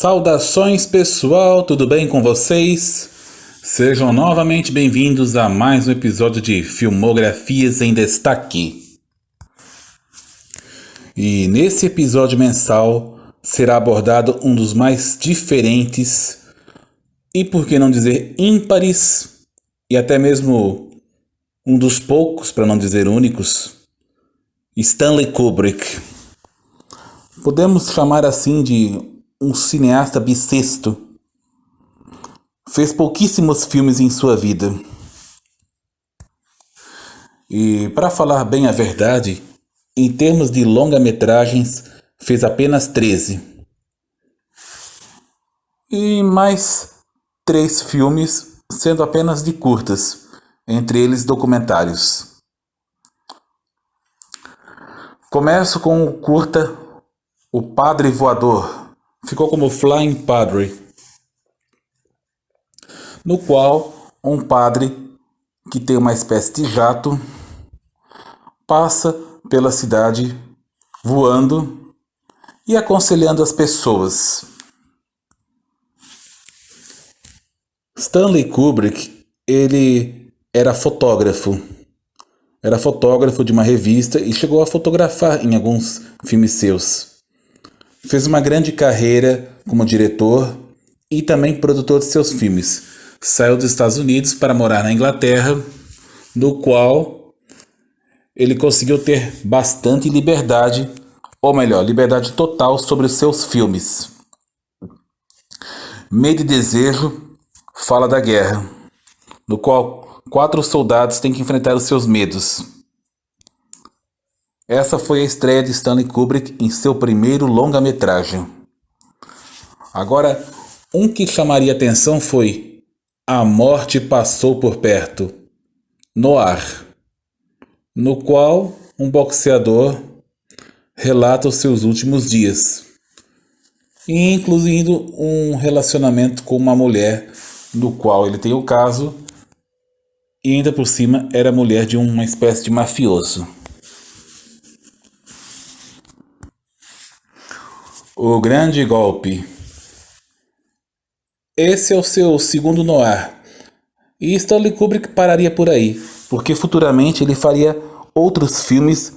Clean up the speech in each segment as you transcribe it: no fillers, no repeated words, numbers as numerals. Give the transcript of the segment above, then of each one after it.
Saudações pessoal, tudo bem com vocês? Sejam novamente bem-vindos a mais um episódio de Filmografias em Destaque. E nesse episódio mensal será abordado um dos mais diferentes e, por que não dizer, ímpares e até mesmo um dos poucos, para não dizer únicos, Stanley Kubrick. Podemos chamar assim de um cineasta bissexto. Fez pouquíssimos filmes em sua vida. E, para falar bem a verdade, em termos de longa-metragens, fez apenas 13. E mais 3 filmes, sendo apenas de curtas, entre eles documentários. Começo com o curta O Padre Voador. Ficou como Flying Padre, no qual um padre que tem uma espécie de jato passa pela cidade voando e aconselhando as pessoas. Stanley Kubrick, ele era fotógrafo de uma revista e chegou a fotografar em alguns filmes seus. Fez uma grande carreira como diretor e também produtor de seus filmes. Saiu dos Estados Unidos para morar na Inglaterra, no qual ele conseguiu ter bastante liberdade, ou melhor, liberdade total sobre os seus filmes. Medo e Desejo fala da guerra, no qual 4 soldados têm que enfrentar os seus medos. Essa foi a estreia de Stanley Kubrick em seu primeiro longa-metragem. Agora, um que chamaria atenção foi A Morte Passou por Perto, Noir, no qual um boxeador relata os seus últimos dias, incluindo um relacionamento com uma mulher, no qual ele tem o caso, e ainda por cima era mulher de uma espécie de mafioso. O Grande Golpe. Esse é o seu segundo noir. E Stanley Kubrick pararia por aí, porque futuramente ele faria outros filmes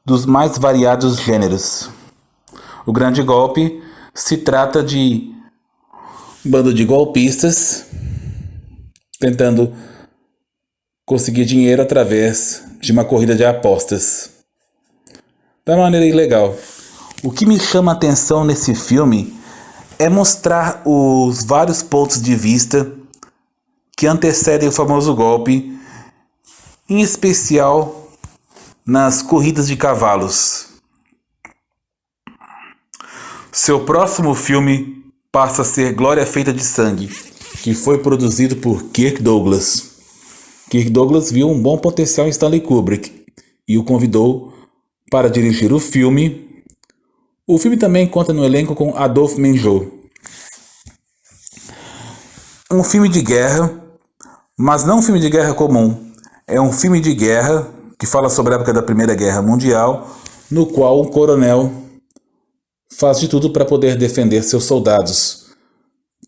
dos mais variados gêneros. O Grande Golpe se trata de um bando de golpistas tentando conseguir dinheiro através de uma corrida de apostas. Da maneira ilegal. O que me chama a atenção nesse filme é mostrar os vários pontos de vista que antecedem o famoso golpe, em especial nas corridas de cavalos. Seu próximo filme passa a ser Glória Feita de Sangue, que foi produzido por Kirk Douglas. Kirk Douglas viu um bom potencial em Stanley Kubrick e o convidou para dirigir o filme. O filme também conta no elenco com Adolphe Menjou. Um filme de guerra, mas não um filme de guerra comum. É um filme de guerra que fala sobre a época da Primeira Guerra Mundial, no qual um coronel faz de tudo para poder defender seus soldados,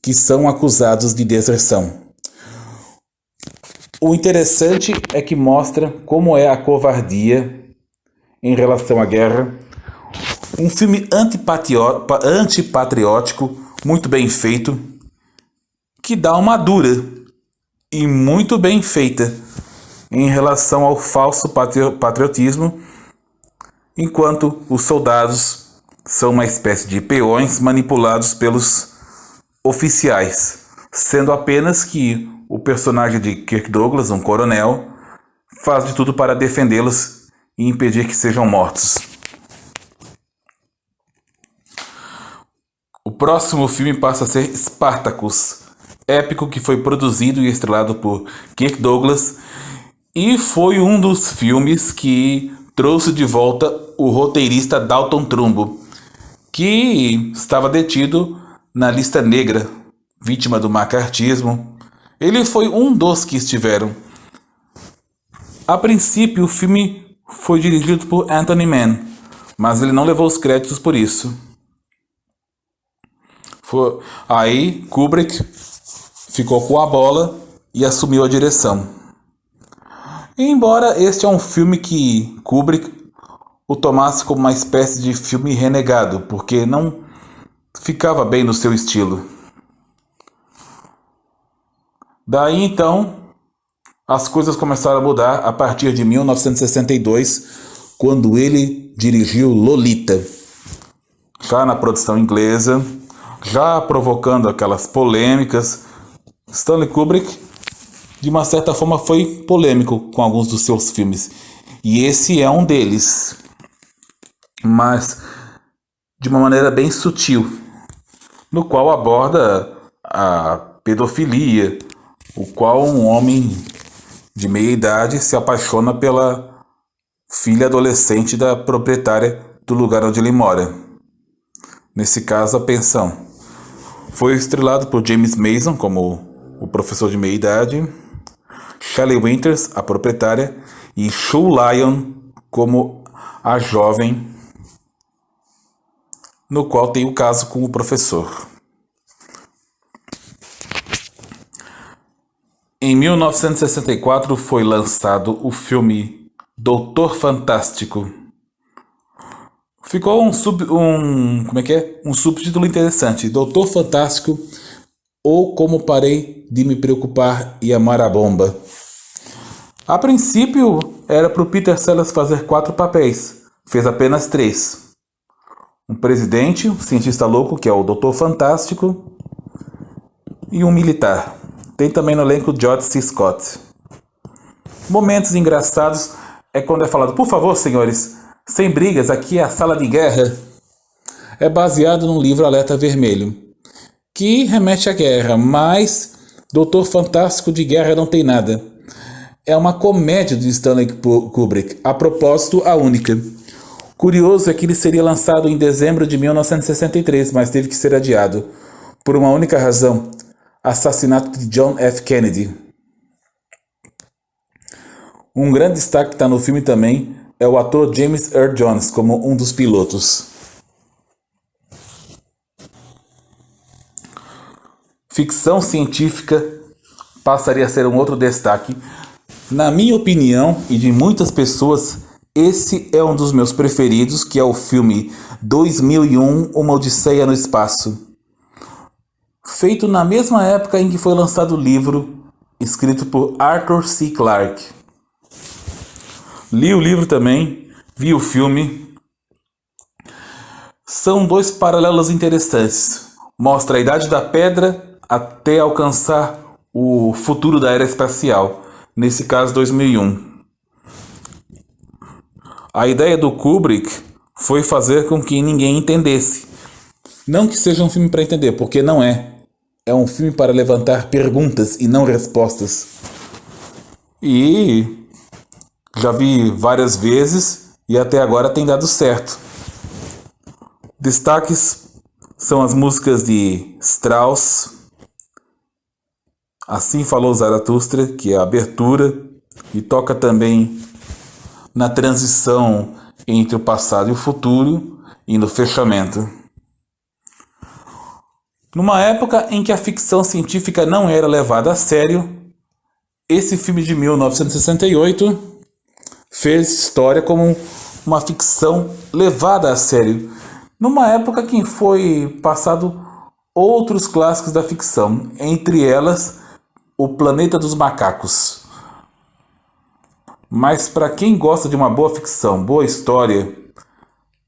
que são acusados de deserção. O interessante é que mostra como é a covardia em relação à guerra. Um filme antipatriótico, muito bem feito, que dá uma dura e muito bem feita em relação ao falso patriotismo, enquanto os soldados são uma espécie de peões manipulados pelos oficiais, sendo apenas que o personagem de Kirk Douglas, um coronel, faz de tudo para defendê-los e impedir que sejam mortos. O próximo filme passa a ser Spartacus, épico que foi produzido e estrelado por Kirk Douglas e foi um dos filmes que trouxe de volta o roteirista Dalton Trumbo, que estava detido na lista negra, vítima do macartismo. Ele foi um dos que estiveram. A princípio, o filme foi dirigido por Anthony Mann, mas ele não levou os créditos por isso. Aí Kubrick ficou com a bola e assumiu a direção. Embora este é um filme que Kubrick o tomasse como uma espécie de filme renegado, porque não ficava bem no seu estilo. Daí então, as coisas começaram a mudar a partir de 1962, quando ele dirigiu Lolita. Já na produção inglesa, já provocando aquelas polêmicas, Stanley Kubrick, de uma certa forma, foi polêmico com alguns dos seus filmes. E esse é um deles. Mas de uma maneira bem sutil, no qual aborda a pedofilia, o qual um homem de meia idade se apaixona pela filha adolescente da proprietária do lugar onde ele mora. Nesse caso, a pensão. Foi estrelado por James Mason como o professor de meia idade, Shelley Winters, a proprietária, e Sue Lyon como a jovem, no qual tem o caso com o professor. Em 1964 foi lançado o filme Doutor Fantástico. Ficou um subtítulo interessante, Doutor Fantástico ou Como Parei de Me Preocupar e Amar a Bomba. A princípio era para o Peter Sellers fazer 4 papéis, fez apenas 3. Um presidente, um cientista louco, que é o Doutor Fantástico, e um militar. Tem também no elenco George C. Scott. Momentos engraçados é quando é falado, por favor, senhores, sem brigas, aqui é a sala de guerra. É baseado num livro Alerta Vermelho, que remete à guerra, mas Doutor Fantástico de guerra não tem nada. É uma comédia de Stanley Kubrick, a propósito, a única. Curioso é que ele seria lançado em dezembro de 1963, mas teve que ser adiado, por uma única razão, assassinato de John F. Kennedy. Um grande destaque que está no filme também é o ator James Earl Jones como um dos pilotos. Ficção científica passaria a ser um outro destaque. Na minha opinião e de muitas pessoas, esse é um dos meus preferidos, que é o filme 2001, Uma Odisseia no Espaço. Feito na mesma época em que foi lançado o livro, escrito por Arthur C. Clarke. Li o livro também, vi o filme. São 2 paralelos interessantes. Mostra a Idade da Pedra até alcançar o futuro da era espacial. Nesse caso, 2001. A ideia do Kubrick foi fazer com que ninguém entendesse. Não que seja um filme para entender, porque não é. É um filme para levantar perguntas e não respostas. E já vi várias vezes e até agora tem dado certo. Destaques são as músicas de Strauss, Assim Falou Zaratustra, que é a abertura, e toca também na transição entre o passado e o futuro e no fechamento. Numa época em que a ficção científica não era levada a sério, esse filme de 1968 fez história como uma ficção levada a sério, numa época em que foi passado outros clássicos da ficção, entre elas O Planeta dos Macacos. Mas para quem gosta de uma boa ficção, boa história,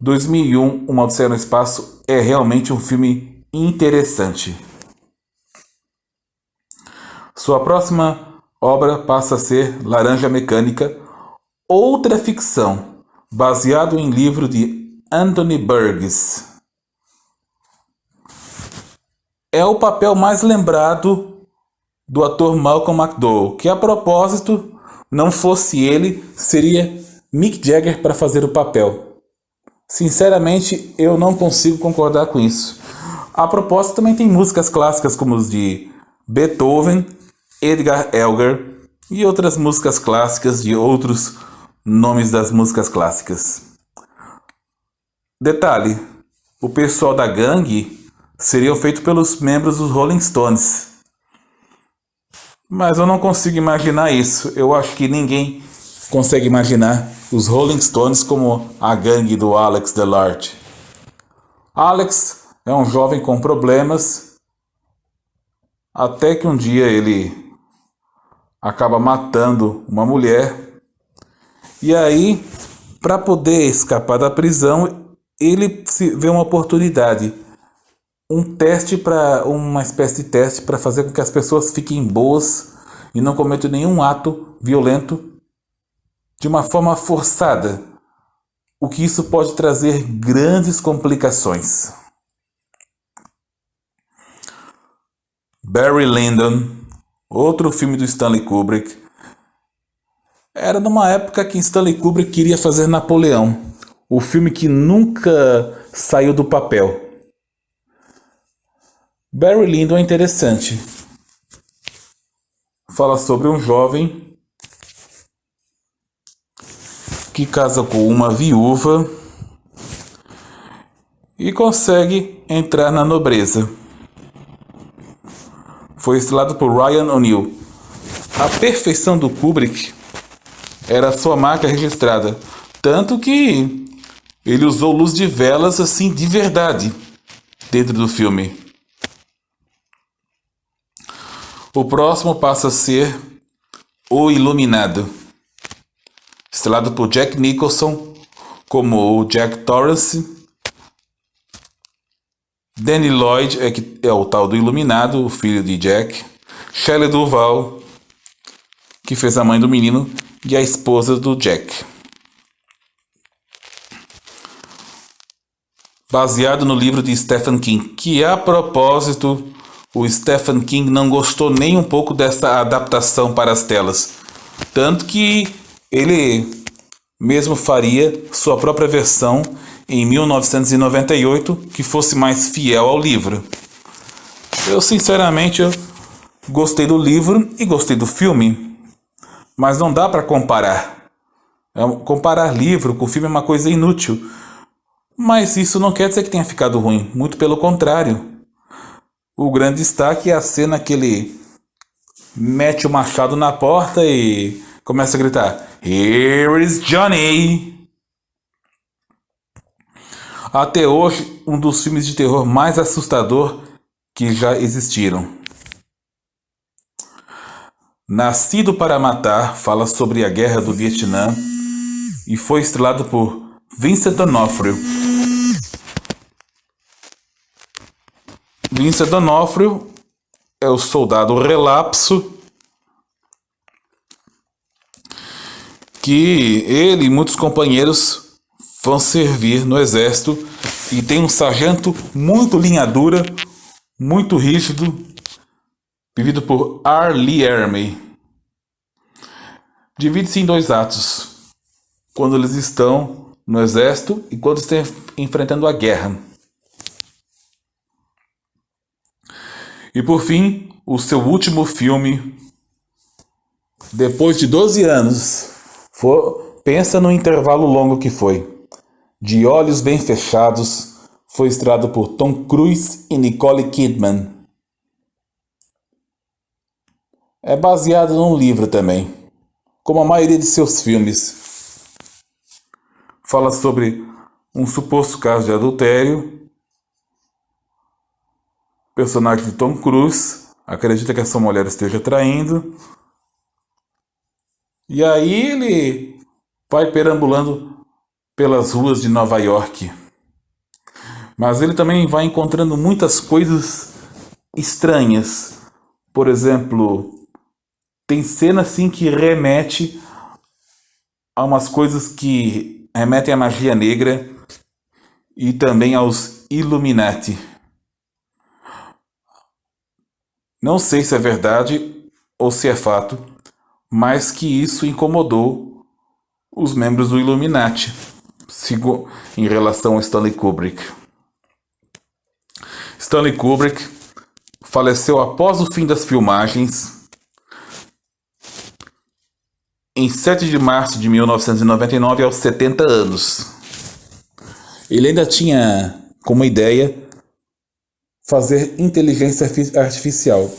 2001, Uma Odisseia no Espaço é realmente um filme interessante. Sua próxima obra passa a ser Laranja Mecânica, outra ficção, baseado em livro de Anthony Burgess. É o papel mais lembrado do ator Malcolm McDowell, que a propósito, não fosse ele, seria Mick Jagger para fazer o papel. Sinceramente, eu não consigo concordar com isso. A propósito, também tem músicas clássicas como os de Beethoven, Edgar Elgar e outras músicas clássicas de outros nomes das músicas clássicas. Detalhe, o pessoal da gangue seriam feitos pelos membros dos Rolling Stones. Mas eu não consigo imaginar isso. Eu acho que ninguém consegue imaginar os Rolling Stones como a gangue do Alex Delard. Alex é um jovem com problemas, até que um dia ele acaba matando uma mulher. E aí, para poder escapar da prisão, ele vê uma oportunidade, uma espécie de teste para fazer com que as pessoas fiquem boas e não cometam nenhum ato violento de uma forma forçada, o que isso pode trazer grandes complicações. Barry Lyndon, outro filme do Stanley Kubrick, era numa época que Stanley Kubrick queria fazer Napoleão, o filme que nunca saiu do papel. Barry Lyndon é interessante. Fala sobre um jovem que casa com uma viúva e consegue entrar na nobreza. Foi estrelado por Ryan O'Neal. A perfeição do Kubrick era a sua marca registrada, tanto que ele usou luz de velas assim de verdade dentro do filme. O próximo passa a ser O Iluminado, estrelado por Jack Nicholson como o Jack Torrance. Danny Lloyd é o tal do Iluminado, o filho de Jack. Shelley Duvall, que fez a mãe do menino, e a esposa do Jack. Baseado no livro de Stephen King, que a propósito, o Stephen King não gostou nem um pouco dessa adaptação para as telas. Tanto que ele mesmo faria sua própria versão em 1998, que fosse mais fiel ao livro. Eu sinceramente gostei do livro e gostei do filme, mas não dá para comparar. Comparar livro com filme é uma coisa inútil. Mas isso não quer dizer que tenha ficado ruim, muito pelo contrário. O grande destaque é a cena que ele mete o machado na porta e começa a gritar: "Here is Johnny!" Até hoje, um dos filmes de terror mais assustador que já existiram. Nascido para Matar fala sobre a Guerra do Vietnã e foi estrelado por Vincent D'Onofrio. Vincent D'Onofrio é o soldado relapso que ele e muitos companheiros vão servir no exército, e tem um sargento muito linha dura, muito rígido, vivido por R. Lee Ermey. Divide-se em 2 atos, quando eles estão no exército e quando estão enfrentando a guerra. E por fim, o seu último filme, depois de 12 anos, pensa no intervalo longo que foi. De Olhos Bem Fechados, foi estrelado por Tom Cruise e Nicole Kidman. É baseado num livro também, como a maioria de seus filmes. Fala sobre um suposto caso de adultério. O personagem de Tom Cruise acredita que a sua mulher esteja traindo. E aí ele vai perambulando pelas ruas de Nova York. Mas ele também vai encontrando muitas coisas estranhas. Por exemplo, tem cena assim que remete a umas coisas que remetem à magia negra e também aos Illuminati. Não sei se é verdade ou se é fato, mas que isso incomodou os membros do Illuminati em relação a Stanley Kubrick. Stanley Kubrick faleceu após o fim das filmagens em 7 de março de 1999, aos 70 anos. Ele ainda tinha como ideia fazer inteligência artificial.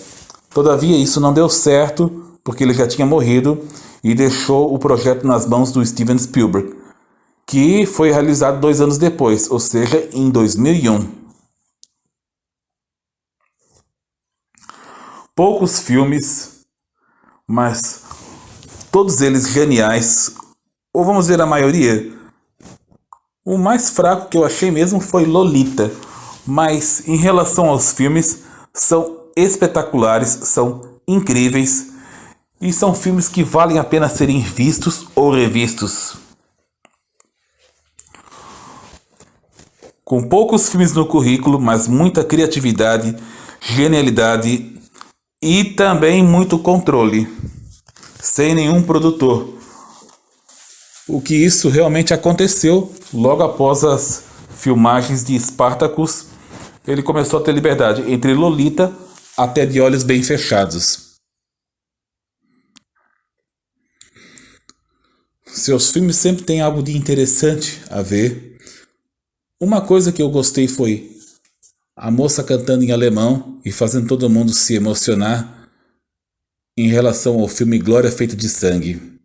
Todavia, isso não deu certo, porque ele já tinha morrido e deixou o projeto nas mãos do Steven Spielberg, que foi realizado 2 anos depois, ou seja, em 2001. Poucos filmes, mas todos eles geniais, ou vamos dizer a maioria. O mais fraco que eu achei mesmo foi Lolita, mas em relação aos filmes, são espetaculares, são incríveis e são filmes que valem a pena serem vistos ou revistos. Com poucos filmes no currículo, mas muita criatividade, genialidade e também muito controle, sem nenhum produtor. O que isso realmente aconteceu logo após as filmagens de Spartacus. Ele começou a ter liberdade entre Lolita até De Olhos Bem Fechados. Seus filmes sempre têm algo de interessante a ver. Uma coisa que eu gostei foi a moça cantando em alemão e fazendo todo mundo se emocionar em relação ao filme Glória Feita de Sangue.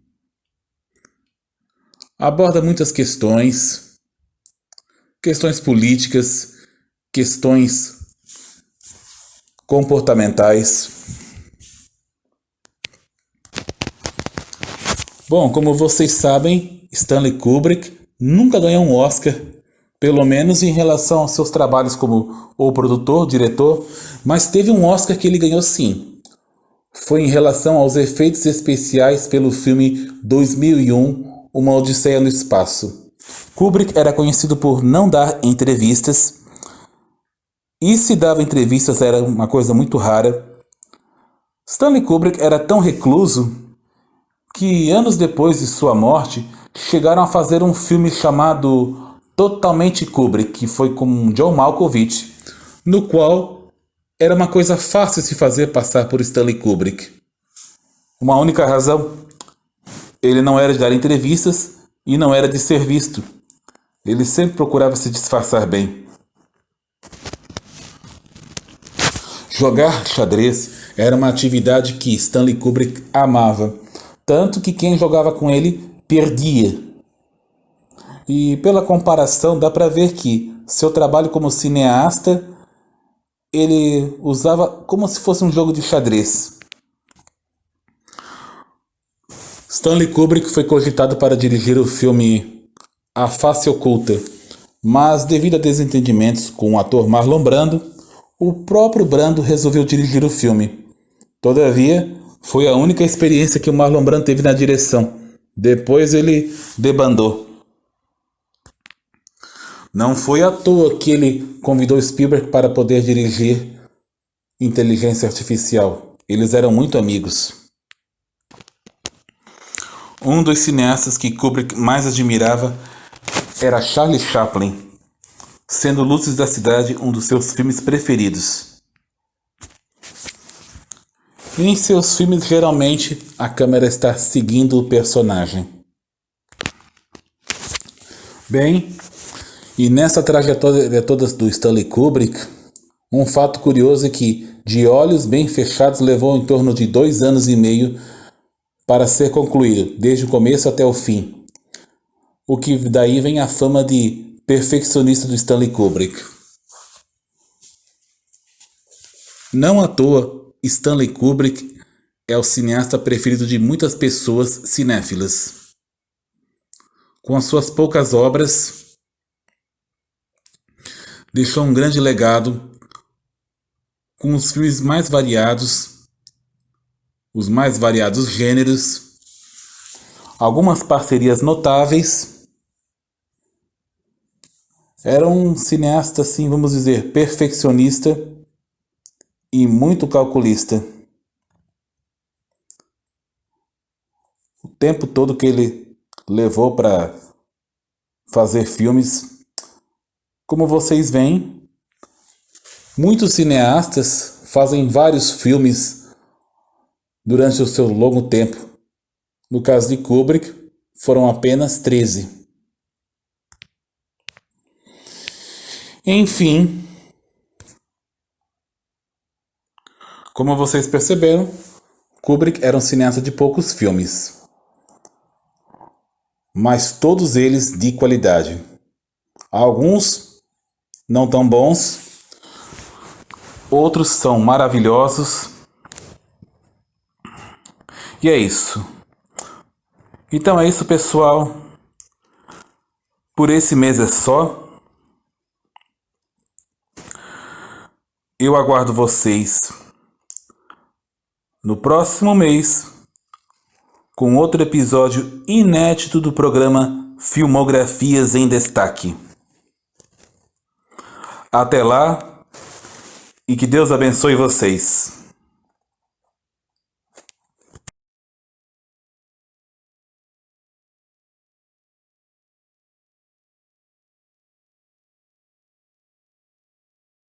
Aborda muitas questões políticas, questões comportamentais. Bom, como vocês sabem, Stanley Kubrick nunca ganhou um Oscar, pelo menos em relação aos seus trabalhos como o produtor, diretor, mas teve um Oscar que ele ganhou sim. Foi em relação aos efeitos especiais pelo filme 2001, Uma Odisseia no Espaço. Kubrick era conhecido por não dar entrevistas, e se dava entrevistas era uma coisa muito rara. Stanley Kubrick era tão recluso que anos depois de sua morte, chegaram a fazer um filme chamado Totalmente Kubrick, que foi com John Malkovich, no qual era uma coisa fácil se fazer passar por Stanley Kubrick. Uma única razão: ele não era de dar entrevistas e não era de ser visto. Ele sempre procurava se disfarçar bem. Jogar xadrez era uma atividade que Stanley Kubrick amava, tanto que quem jogava com ele perdia. E pela comparação dá para ver que seu trabalho como cineasta ele usava como se fosse um jogo de xadrez. Stanley Kubrick foi cogitado para dirigir o filme A Face Oculta, mas devido a desentendimentos com o ator Marlon Brando, o próprio Brando resolveu dirigir o filme. Todavia, foi a única experiência que o Marlon Brando teve na direção. Depois ele debandou. Não foi à toa que ele convidou Spielberg para poder dirigir Inteligência Artificial. Eles eram muito amigos. Um dos cineastas que Kubrick mais admirava era Charlie Chaplin, sendo Luzes da Cidade um dos seus filmes preferidos. Em seus filmes, geralmente, a câmera está seguindo o personagem. Bem, e nessa trajetória toda do Stanley Kubrick, um fato curioso é que De Olhos Bem Fechados levou em torno de 2 anos e meio para ser concluído, desde o começo até o fim. O que daí vem a fama de perfeccionista do Stanley Kubrick. Não à toa, Stanley Kubrick é o cineasta preferido de muitas pessoas cinéfilas. Com as suas poucas obras, deixou um grande legado com os filmes mais variados, os mais variados gêneros, algumas parcerias notáveis. Era um cineasta, assim, vamos dizer, perfeccionista e muito calculista. O tempo todo que ele levou para fazer filmes, como vocês veem, muitos cineastas fazem vários filmes durante o seu longo tempo. No caso de Kubrick, foram apenas 13. Enfim, Como vocês perceberam, Kubrick era um cineasta de poucos filmes, mas todos eles de qualidade. Alguns não tão bons, outros são maravilhosos. E é isso. Então é isso, pessoal. Por esse mês é só. Eu aguardo vocês no próximo mês com outro episódio inédito do programa Filmografias em Destaque. Até lá e que Deus abençoe vocês.